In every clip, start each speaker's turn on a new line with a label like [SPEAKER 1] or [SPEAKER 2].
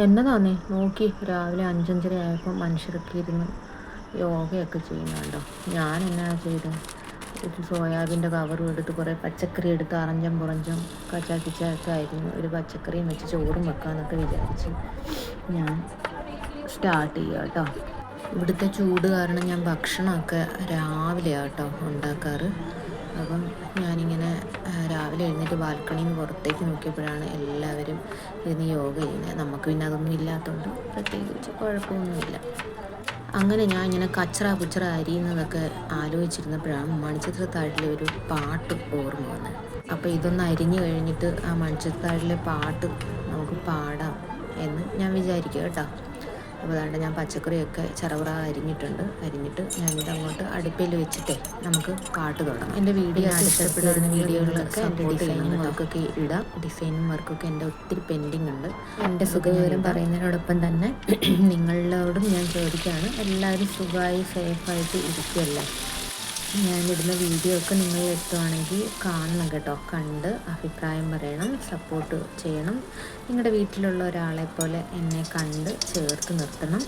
[SPEAKER 1] എന്നതാന്നേ നോക്കി രാവിലെ 5:30 ആയപ്പോൾ മനുഷ്യരൊക്കെ ഇരുന്ന് യോഗയൊക്കെ ചെയ്യുന്നുണ്ടോ. ഞാൻ എന്നാ ചെയ്തത്, ഒരു സോയാബീൻ്റെ കവറും എടുത്ത് കുറേ പച്ചക്കറി എടുത്ത് അറഞ്ചം പുറഞ്ചം കച്ചാക്കിച്ചൊക്കെ ആയിരുന്നു. ഒരു പച്ചക്കറിയും വെച്ച് ചോറും വെക്കാമെന്നൊക്കെ വിചാരിച്ച് ഞാൻ സ്റ്റാർട്ട് ചെയ്യുക കേട്ടോ. ഇവിടുത്തെ ചൂട് കാരണം ഞാൻ ഭക്ഷണമൊക്കെ രാവിലെയാണ് കേട്ടോ ഉണ്ടാക്കാറ്. അപ്പം ഞാനിങ്ങനെ രാവിലെ എഴുന്നേറ്റ് ബാൽക്കണിയിൽ നിന്ന് പുറത്തേക്ക് നോക്കിയപ്പോഴാണ് എല്ലാവരും ഇരുന്ന് യോഗ ചെയ്യുന്നത്. നമുക്ക് പിന്നെ അതൊന്നും ഇല്ലാത്തതുകൊണ്ട് പ്രത്യേകിച്ച് കുഴപ്പമൊന്നുമില്ല. അങ്ങനെ ഞാൻ ഇങ്ങനെ കച്ചറ പുച്ചറ അരിയുന്നതൊക്കെ ആലോചിച്ചിരുന്നപ്പോഴാണ് മണിച്ചിത്രത്താഴിലെ ഒരു പാട്ട് ഓർമ്മ വന്നത്. അപ്പോൾ ഇതൊന്ന് അരിഞ്ഞു കഴിഞ്ഞിട്ട് ആ മണിച്ചിത്രത്താഴിലെ പാട്ട് നമുക്ക് പാടാം എന്ന് ഞാൻ വിചാരിക്കുക കേട്ടോ. അപ്പോൾ അതുകൊണ്ട് ഞാൻ പച്ചക്കറിയൊക്കെ ചെറുപറ അരിഞ്ഞിട്ട് ഞാനിതങ്ങോട്ട് അടുപ്പിൽ വെച്ചിട്ടേ നമുക്ക് പാട്ട് തുടങ്ങാം. എൻ്റെ വീഡിയോ ഇഷ്ടപ്പെടുന്ന വീഡിയോകളൊക്കെ എൻ്റെ ഡിസൈനും വർക്കൊക്കെ ഇടാം. ഡിസൈനും വർക്കൊക്കെ എൻ്റെ ഒത്തിരി പെൻഡിങ് ഉണ്ട്. എൻ്റെ സുഖവിവരം പറയുന്നതിനോടൊപ്പം തന്നെ നിങ്ങളോടും ഞാൻ ചോദിക്കുകയാണ്, എല്ലാവരും സുഖമായി സേഫായിട്ട് ഇരിക്കുമല്ലേ. ഞാനിടുന്ന വീഡിയോ ഒക്കെ നിങ്ങൾ എത്തുവാണെങ്കിൽ കാണണം കേട്ടോ. കണ്ട് അഭിപ്രായം പറയണം, സപ്പോർട്ട് ചെയ്യണം. നിങ്ങളുടെ വീട്ടിലുള്ള ഒരാളെ പോലെ എന്നെ കണ്ട് ചേർത്ത് നിർത്തണം.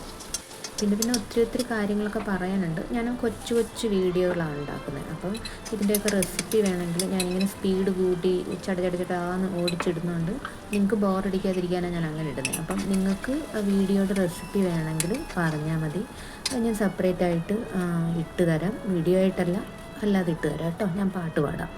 [SPEAKER 1] പിന്നെ ഒത്തിരി കാര്യങ്ങളൊക്കെ പറയാനുണ്ട്. ഞാൻ കൊച്ചു വീഡിയോകളാണ് ഉണ്ടാക്കുന്നത്. അപ്പം ഇതിൻ്റെയൊക്കെ റെസിപ്പി വേണമെങ്കിൽ ഞാനിങ്ങനെ സ്പീഡ് കൂട്ടി ചടചടചടാന്ന് ഓടിച്ചിടുന്നുണ്ട്. നിങ്ങൾക്ക് ബോറടിക്കാതിരിക്കാനാണ് ഞാൻ അങ്ങനെ ഇടുന്നത്. അപ്പം നിങ്ങൾക്ക് വീഡിയോയുടെ റെസിപ്പി വേണമെങ്കിൽ പറഞ്ഞാൽ മതി. അത് ഞാൻ സെപ്പറേറ്റ് ആയിട്ട് ഇട്ട് തരാം. വീഡിയോ ആയിട്ടല്ല, അല്ലാതെ ഇട്ട് തരാം കേട്ടോ. ഞാൻ പാട്ട് പാടാം.